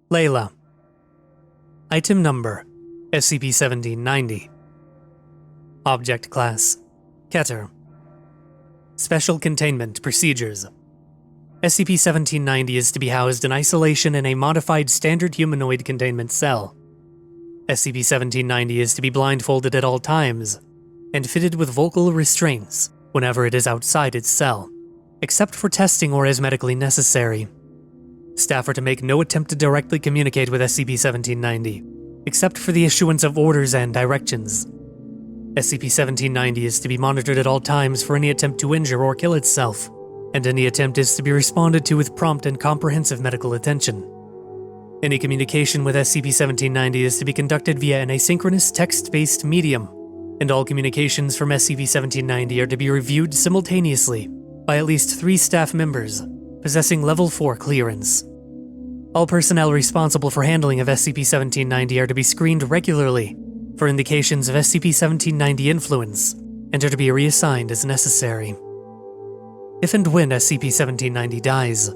Layla. Item Number SCP-1790. Object Class Keter. Special Containment Procedures. SCP-1790 is to be housed in isolation in a modified standard humanoid containment cell. SCP-1790 is to be blindfolded at all times and fitted with vocal restraints whenever it is outside its cell, except for testing or as medically necessary. Staff are to make no attempt to directly communicate with SCP-1790, except for the issuance of orders and directions. SCP-1790 is to be monitored at all times for any attempt to injure or kill itself, and any attempt is to be responded to with prompt and comprehensive medical attention. Any communication with SCP-1790 is to be conducted via an asynchronous text-based medium, and all communications from SCP-1790 are to be reviewed simultaneously by at least 3 staff members possessing Level 4 clearance. All personnel responsible for handling of SCP-1790 are to be screened regularly for indications of SCP-1790 influence and are to be reassigned as necessary. If and when SCP-1790 dies,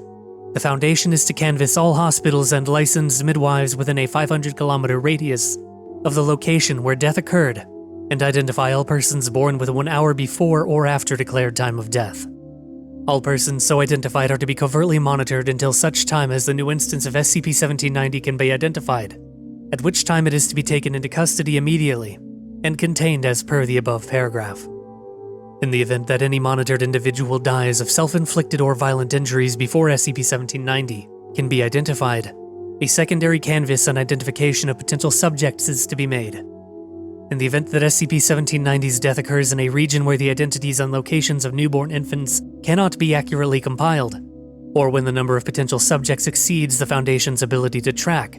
the Foundation is to canvass all hospitals and licensed midwives within a 500-kilometer radius of the location where death occurred and identify all persons born within 1 hour before or after declared time of death. All persons so identified are to be covertly monitored until such time as the new instance of SCP-1790 can be identified, at which time it is to be taken into custody immediately and contained as per the above paragraph. In the event that any monitored individual dies of self-inflicted or violent injuries before SCP-1790 can be identified, a secondary canvass and identification of potential subjects is to be made. In the event that SCP-1790's death occurs in a region where the identities and locations of newborn infants cannot be accurately compiled, or when the number of potential subjects exceeds the Foundation's ability to track,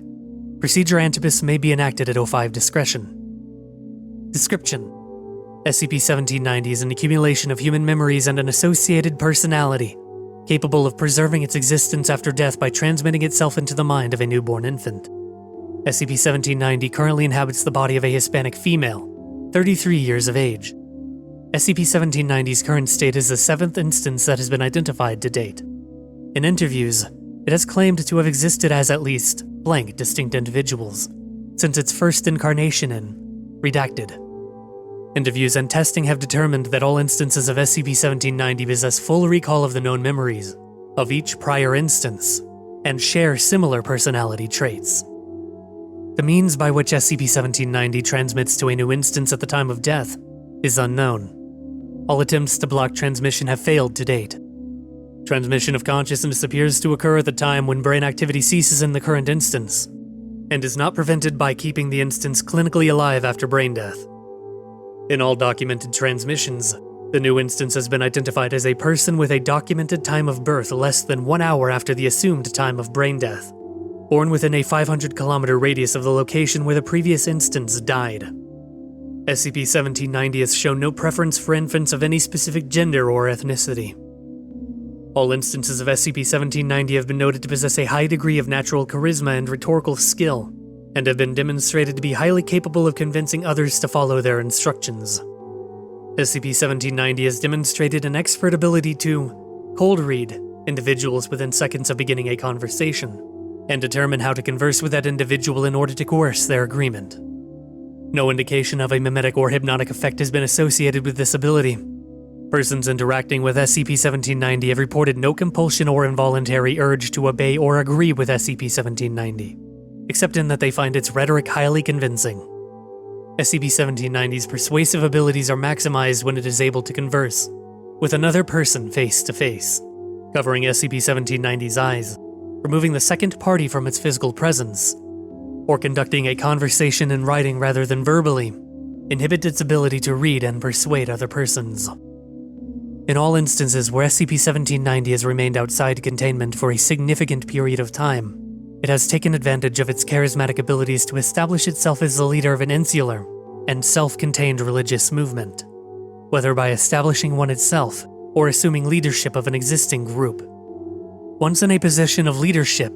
Procedure Antibus may be enacted at O5 discretion. Description: SCP-1790 is an accumulation of human memories and an associated personality, capable of preserving its existence after death by transmitting itself into the mind of a newborn infant. SCP-1790 currently inhabits the body of a Hispanic female, 33 years of age. SCP-1790's current state is the 7th instance that has been identified to date. In interviews, it has claimed to have existed as at least blank distinct individuals since its first incarnation in Redacted. Interviews and testing have determined that all instances of SCP-1790 possess full recall of the known memories of each prior instance and share similar personality traits. The means by which SCP-1790 transmits to a new instance at the time of death is unknown. All attempts to block transmission have failed to date. Transmission of consciousness appears to occur at the time when brain activity ceases in the current instance, and is not prevented by keeping the instance clinically alive after brain death. In all documented transmissions, the new instance has been identified as a person with a documented time of birth less than 1 hour after the assumed time of brain death, born within a 500-kilometer radius of the location where the previous instance died. SCP-1790 has shown no preference for infants of any specific gender or ethnicity. All instances of SCP-1790 have been noted to possess a high degree of natural charisma and rhetorical skill, and have been demonstrated to be highly capable of convincing others to follow their instructions. SCP-1790 has demonstrated an expert ability to cold read individuals within seconds of beginning a conversation, and determine how to converse with that individual in order to coerce their agreement. No indication of a mimetic or hypnotic effect has been associated with this ability. Persons interacting with SCP-1790 have reported no compulsion or involuntary urge to obey or agree with SCP-1790, except in that they find its rhetoric highly convincing. SCP-1790's persuasive abilities are maximized when it is able to converse with another person face to face, covering SCP-1790's eyes, removing the second party from its physical presence, or conducting a conversation in writing rather than verbally, inhibit its ability to read and persuade other persons. In all instances where SCP-1790 has remained outside containment for a significant period of time, it has taken advantage of its charismatic abilities to establish itself as the leader of an insular and self-contained religious movement, whether by establishing one itself or assuming leadership of an existing group. Once in a position of leadership,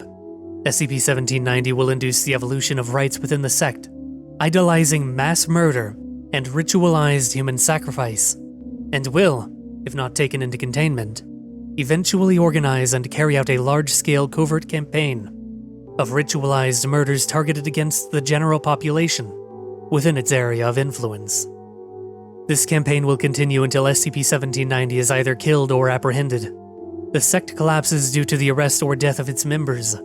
SCP-1790 will induce the evolution of rites within the sect, idolizing mass murder and ritualized human sacrifice, and will, if not taken into containment, eventually organize and carry out a large-scale covert campaign of ritualized murders targeted against the general population within its area of influence. This campaign will continue until SCP-1790 is either killed or apprehended. The sect collapses due to the arrest or death of its members,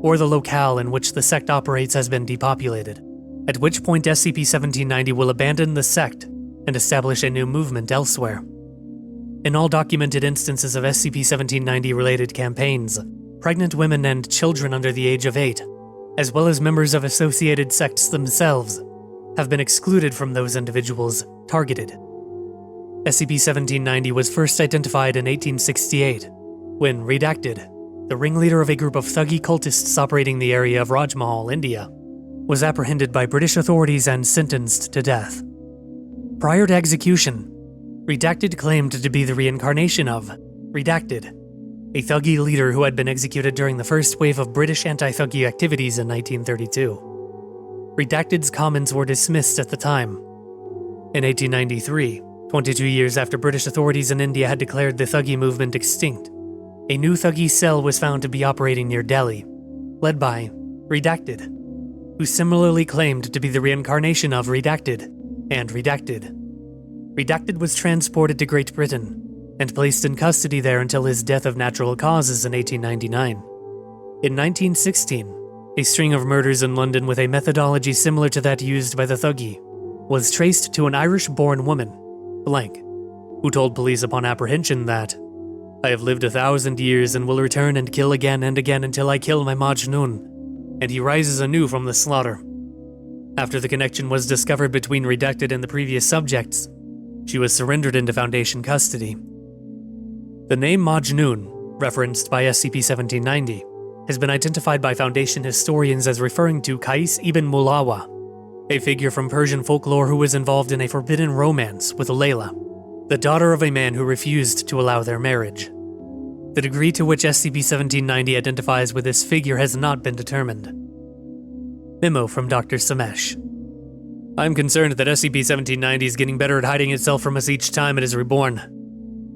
or the locale in which the sect operates has been depopulated, at which point SCP-1790 will abandon the sect and establish a new movement elsewhere. In all documented instances of SCP-1790-related campaigns, pregnant women and children under the age of 8, as well as members of associated sects themselves, have been excluded from those individuals targeted. SCP-1790 was first identified in 1868, when Redacted, the ringleader of a group of thuggy cultists operating the area of Rajmahal, India, was apprehended by British authorities and sentenced to death. Prior to execution, Redacted claimed to be the reincarnation of Redacted, a thuggy leader who had been executed during the first wave of British anti-thuggy activities in 1932. Redacted's comments were dismissed at the time. In 1893, 22 years after British authorities in India had declared the thuggy movement extinct, a new thuggy cell was found to be operating near Delhi, led by Redacted, who similarly claimed to be the reincarnation of Redacted and Redacted. Redacted was transported to Great Britain and placed in custody there until his death of natural causes in 1899. In 1916, a string of murders in London with a methodology similar to that used by the thuggy was traced to an Irish-born woman, Blank, who told police upon apprehension that, "I have lived 1,000 years and will return and kill again and again until I kill my Majnun, and he rises anew from the slaughter." After the connection was discovered between Redacted and the previous subjects, she was surrendered into Foundation custody. The name Majnun, referenced by SCP-1790, has been identified by Foundation historians as referring to Qais ibn Mulawa, a figure from Persian folklore who was involved in a forbidden romance with Layla, the daughter of a man who refused to allow their marriage. The degree to which SCP-1790 identifies with this figure has not been determined. Memo from Dr. Samesh. I'm concerned that SCP-1790 is getting better at hiding itself from us each time it is reborn.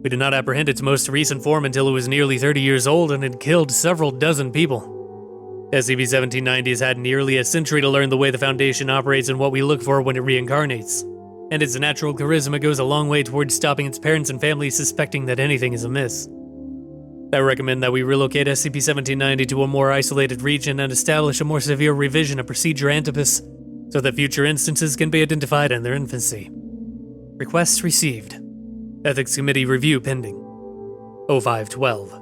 We did not apprehend its most recent form until it was nearly 30 years old and had killed several dozen people. SCP-1790 has had nearly a century to learn the way the Foundation operates and what we look for when it reincarnates, and its natural charisma goes a long way towards stopping its parents and family suspecting that anything is amiss. I recommend that we relocate SCP-1790 to a more isolated region and establish a more severe revision of Procedure Antipus so that future instances can be identified in their infancy. Requests received. Ethics Committee review pending. 0512.